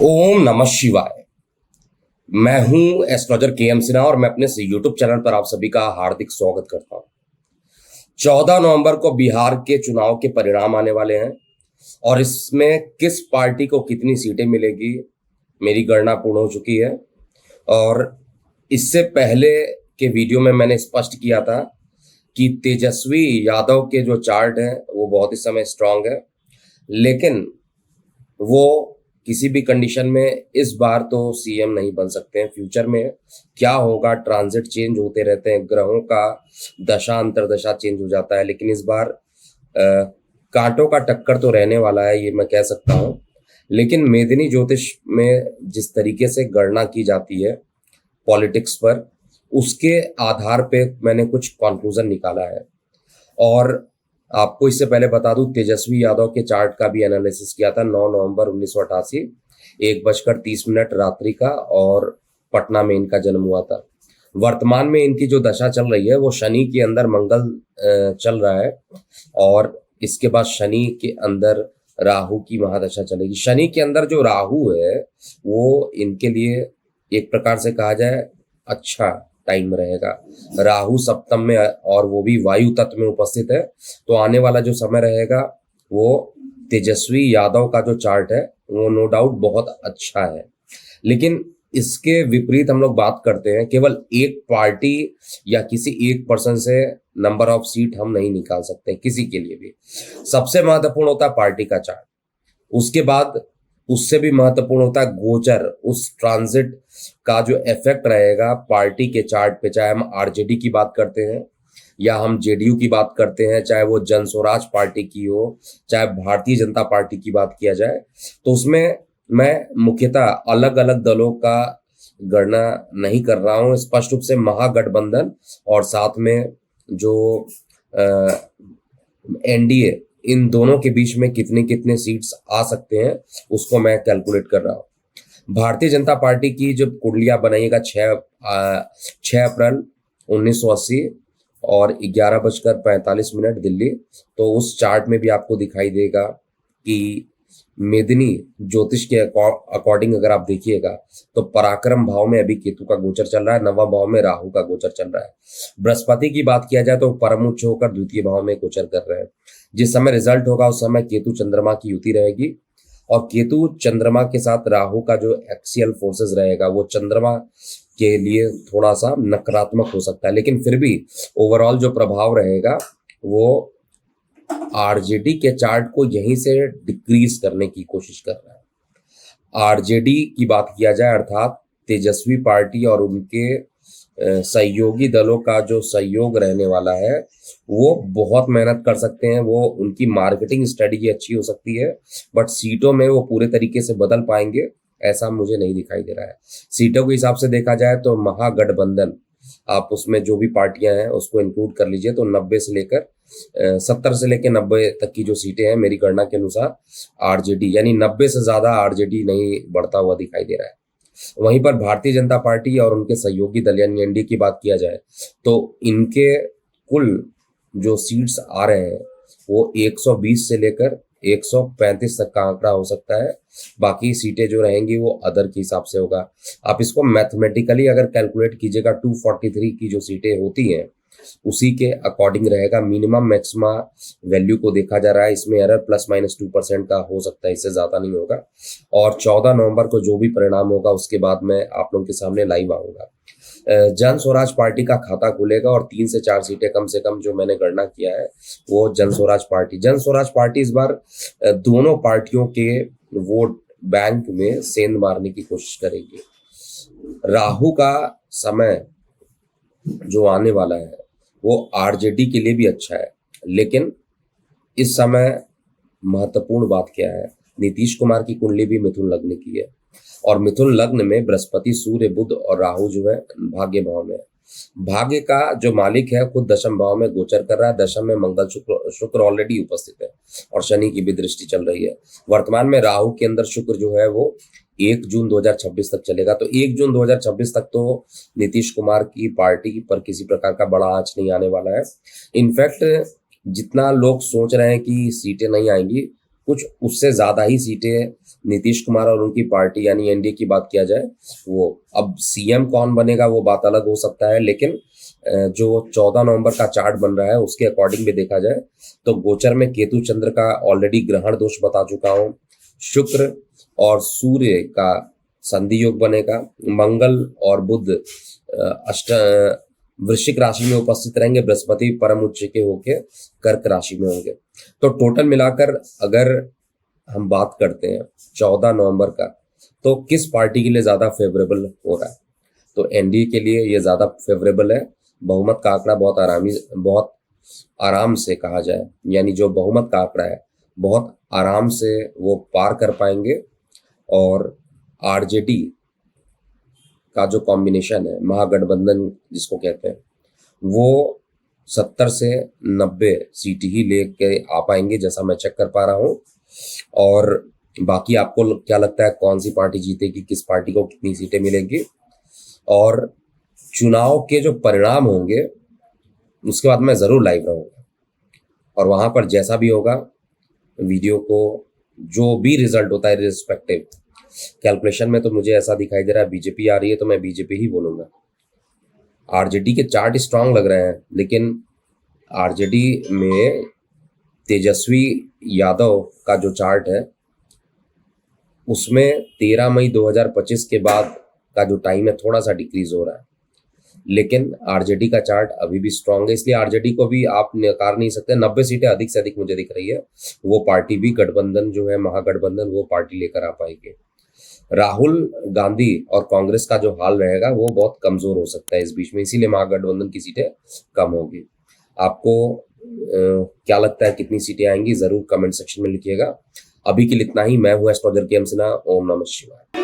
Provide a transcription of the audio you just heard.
ओम नमः शिवाय। मैं हूं एस्ट्रोलॉजर के एम सिन्हा और मैं अपने यूट्यूब चैनल पर आप सभी का हार्दिक स्वागत करता हूं। 14 नवंबर को बिहार के चुनाव के परिणाम आने वाले हैं और इसमें किस पार्टी को कितनी सीटें मिलेगी मेरी गणना पूर्ण हो चुकी है। और इससे पहले के वीडियो में मैंने स्पष्ट किया था कि तेजस्वी यादव के जो चार्ट है वो बहुत इस समय स्ट्रांग है, लेकिन वो किसी भी कंडीशन में इस बार तो सीएम नहीं बन सकते हैं। फ्यूचर में क्या होगा, ट्रांजिट चेंज होते रहते हैं, ग्रहों का दशा अंतरदशा चेंज हो जाता है, लेकिन इस बार कांटों का टक्कर तो रहने वाला है, ये मैं कह सकता हूँ। लेकिन मेदिनी ज्योतिष में जिस तरीके से गणना की जाती है पॉलिटिक्स पर, उसके आधार पे मैंने कुछ कंक्लूजन निकाला है। और आपको इससे पहले बता दूं, तेजस्वी यादव के चार्ट का भी एनालिसिस किया था 9 नवंबर 1988, 1:30 रात्रि का, और पटना में इनका जन्म हुआ था। वर्तमान में इनकी जो दशा चल रही है वो शनि के अंदर मंगल चल रहा है, और इसके बाद शनि के अंदर राहु की महादशा चलेगी। शनि के अंदर जो राहु है वो इनके लिए एक प्रकार से कहा जाए अच्छा टाइम रहेगा। राहु सप्तम में और वो भी वायु तत्व में उपस्थित है, तो आने वाला जो समय रहेगा वो तेजस्वी यादव का जो चार्ट है वो नो डाउट बहुत अच्छा है। लेकिन इसके विपरीत हम लोग बात करते हैं, केवल एक पार्टी या किसी एक पर्सन से नंबर ऑफ सीट हम नहीं निकाल सकते किसी के लिए भी। सबसे महत्वपूर्ण होता है पार्टी का चार्ट, उसके बाद उससे भी महत्वपूर्ण होता है गोचर, उस ट्रांजिट का जो इफेक्ट रहेगा पार्टी के चार्ट पे। चाहे हम आरजेडी की बात करते हैं या हम जेडीयू की बात करते हैं, चाहे वो जन स्वराज पार्टी की हो, चाहे भारतीय जनता पार्टी की बात किया जाए, तो उसमें मैं मुख्यतः अलग अलग दलों का गणना नहीं कर रहा हूं। स्पष्ट रूप से महागठबंधन और साथ में जो एनडीए, इन दोनों के बीच में कितने कितने सीट्स आ सकते हैं उसको मैं कैलकुलेट कर रहा हूँ। भारतीय जनता पार्टी की जब कुंडलियां बनाइएगा 6 अप्रैल 1980 और 11:45 दिल्ली, तो उस चार्ट में भी आपको दिखाई देगा कि मेदिनी ज्योतिष के अकॉर्डिंग अगर आप देखिएगा तो पराक्रम भाव में अभी केतु का गोचर चल रहा है, नवम भाव में राहु का गोचर चल रहा है। बृहस्पति की बात किया जाए तो परम उच्च होकर द्वितीय भाव में गोचर कर रहे हैं। जिस समय रिजल्ट होगा उस समय केतु चंद्रमा की युति रहेगी, और केतु चंद्रमा के साथ राहु का जो एक्सियल फोर्सेस रहेगा वो चंद्रमा के लिए थोड़ा सा नकारात्मक हो सकता है, लेकिन फिर भी ओवरऑल जो प्रभाव रहेगा वो आरजेडी के चार्ट को यहीं से डिक्रीज करने की कोशिश कर रहा है। आरजेडी की बात किया जाए अर्थात तेजस्वी पार्टी और उनके सहयोगी दलों का जो सहयोग रहने वाला है वो बहुत मेहनत कर सकते हैं, वो उनकी मार्केटिंग स्ट्रेटजी अच्छी हो सकती है, बट सीटों में वो पूरे तरीके से बदल पाएंगे ऐसा मुझे नहीं दिखाई दे रहा है। सीटों के हिसाब से देखा जाए तो महागठबंधन, आप उसमें जो भी पार्टियां हैं उसको इंक्लूड कर लीजिए, तो 90 से लेकर 70 से लेकर 90 तक की जो सीटें हैं मेरी गणना के अनुसार आरजेडी, यानी 90 से ज्यादा आरजेडी नहीं बढ़ता हुआ दिखाई दे रहा है। वहीं पर भारतीय जनता पार्टी और उनके सहयोगी दल यानी एनडीए की बात किया जाए तो इनके कुल जो सीट्स आ रहे हैं वो 120 से लेकर 135 तक का आंकड़ा हो सकता है। बाकी सीटें जो रहेंगी वो अदर के हिसाब से होगा। आप इसको मैथमेटिकली अगर कैलकुलेट कीजिएगा 243 की जो सीटें होती हैं उसी के अकॉर्डिंग रहेगा। मिनिमम मैक्सिमा वैल्यू को देखा जा रहा है, इसमें एरर +-2% का हो सकता है, इससे ज्यादा नहीं होगा। और 14 नवंबर को जो भी परिणाम होगा उसके बाद मैं आप लोगों के सामने लाइव आऊंगा। जन स्वराज पार्टी का खाता खुलेगा और 3 से 4 सीटें कम से कम जो मैंने गणना किया है वो जन स्वराज पार्टी इस बार दोनों पार्टियों के वोट बैंक में सेंध मारने की कोशिश करेगी। राहु का समय जो आने वाला है वो आरजेडी के लिए भी अच्छा है, लेकिन इस समय महत्वपूर्ण बात क्या है, नीतीश कुमार की कुंडली भी मिथुन लग्न की है, और मिथुन लग्न में बृहस्पति, सूर्य, बुध और राहु जो है भाग्य भाव में है। भाग्य का जो मालिक है खुद दशम भाव में गोचर कर रहा है। दशम में मंगल शुक्र ऑलरेडी उपस्थित है और शनि की भी दृष्टि चल रही है। वर्तमान में राहु के अंदर शुक्र जो है वो 1 जून 2026 तक चलेगा, तो 1 जून 2026 तक तो नीतीश कुमार की पार्टी पर किसी प्रकार का बड़ा आंच नहीं आने वाला है। इनफैक्ट जितना लोग सोच रहे हैं कि सीटें नहीं आएंगी, कुछ उससे ज्यादा ही सीटें नीतीश कुमार और उनकी पार्टी यानी एनडीए की बात किया जाए, वो अब सीएम कौन बनेगा वो बात अलग हो सकता है, लेकिन जो 14 नवंबर का चार्ट बन रहा है उसके अकॉर्डिंग भी देखा जाए तो गोचर में केतु चंद्र का ऑलरेडी ग्रहण दोष बता चुका हूँ, शुक्र और सूर्य का संधि योग बनेगा, मंगल और बुध अष्ट वृश्चिक राशि में उपस्थित रहेंगे, बृहस्पति परम उच्च के होके कर्क राशि में होंगे। तो टोटल मिलाकर अगर हम बात करते हैं 14 नवंबर का, तो किस पार्टी के लिए ज्यादा फेवरेबल हो रहा है, तो एनडीए के लिए ये ज्यादा फेवरेबल है। बहुमत का आंकड़ा बहुत आराम से कहा जाए, यानी जो बहुमत का आंकड़ा है बहुत आराम से वो पार कर पाएंगे। और आरजेडी का जो कॉम्बिनेशन है, महागठबंधन जिसको कहते हैं, वो 70 से 90 सीट ही लेके आ पाएंगे जैसा मैं चेक कर पा रहा हूँ। और बाकी आपको क्या लगता है कौन सी पार्टी जीतेगी, किस पार्टी को कितनी सीटें मिलेंगी, और चुनाव के जो परिणाम होंगे उसके बाद मैं जरूर लाइव रहूंगा, और वहां पर जैसा भी होगा वीडियो को जो भी रिजल्ट होता है रिस्पेक्टिव कैलकुलेशन में, तो मुझे ऐसा दिखाई दे रहा है बीजेपी आ रही है तो मैं बीजेपी ही बोलूंगा। आरजेडी के चार्ट स्ट्रांग लग रहे हैं, लेकिन आरजेडी में तेजस्वी यादव का जो चार्ट है उसमें 13 मई 2025 के बाद का जो टाइम है थोड़ा सा डिक्रीज हो रहा है, लेकिन आरजेडी का चार्ट अभी भी स्ट्रांग है, इसलिए आरजेडी को भी आप नकार नहीं सकते। 90 सीटें अधिक से अधिक मुझे दिख रही है, वो पार्टी भी गठबंधन जो है महागठबंधन वो पार्टी लेकर आ पाएगी। राहुल गांधी और कांग्रेस का जो हाल रहेगा वो बहुत कमजोर हो सकता है इस बीच में, इसीलिए महागठबंधन की सीटें कम होगी। आपको क्या लगता है कितनी सीटें आएंगी जरूर कमेंट सेक्शन में लिखिएगा। अभी के लिए इतना ही। मैं हूं एस्ट्रोलॉजर के एम सिन्हा। ओम नमः शिवाय।